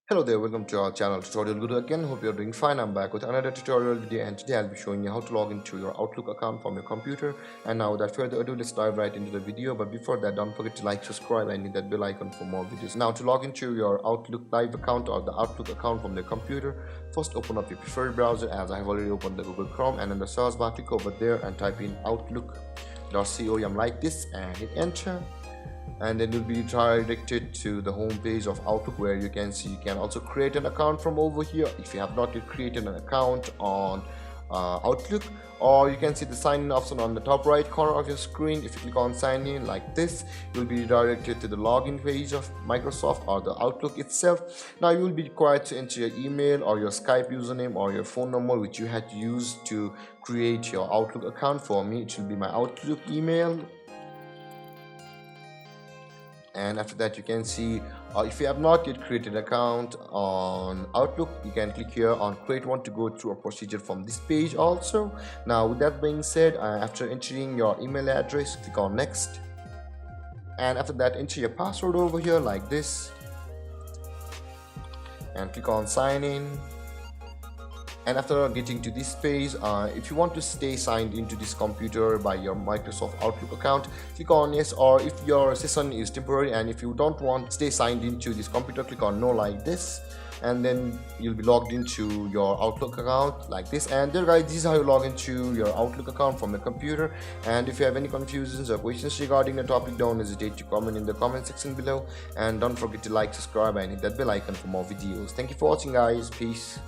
Hello there, welcome to our channel Tutorial Guru again. Hope you're doing fine. I'm back with another tutorial video, and today I'll be showing you how to log into your Outlook account from your computer. And now without further ado, let's dive right into the video. But before that, don't forget to like, subscribe and hit that bell icon for more videos. Now to log into your Outlook Live account or the Outlook account from the computer, first open up your preferred browser, as I have already opened the Google Chrome, and in the search bar click over there and type in outlook.com like this and hit enter, and then you'll be redirected to the home page of Outlook, where you can see you can also create an account from over here if you have not yet created an account on Outlook. Or you can see the sign in option on the top right corner of your screen. If you click on sign in like this, you'll be redirected to the login page of Microsoft or the Outlook itself. Now you will be required to enter your email or your Skype username or your phone number which you had used to create your Outlook account. For me, it will be my Outlook email. And after that, you can see if you have not yet created an account on Outlook, you can click here on create one to go through a procedure from this page also. Now with that being said, after entering your email address, click on next, and after that enter your password over here like this and click on sign in. And after getting to this page, if you want to stay signed into this computer by your Microsoft Outlook account, click on yes. Or if your session is temporary and if you don't want to stay signed into this computer, click on no like this, and then you'll be logged into your Outlook account like this. And there guys, this is how you log into your Outlook account from the computer. And if you have any confusions or questions regarding the topic, don't hesitate to comment in the comment section below, and don't forget to like, subscribe and hit that bell icon for more videos. Thank you for watching guys. Peace.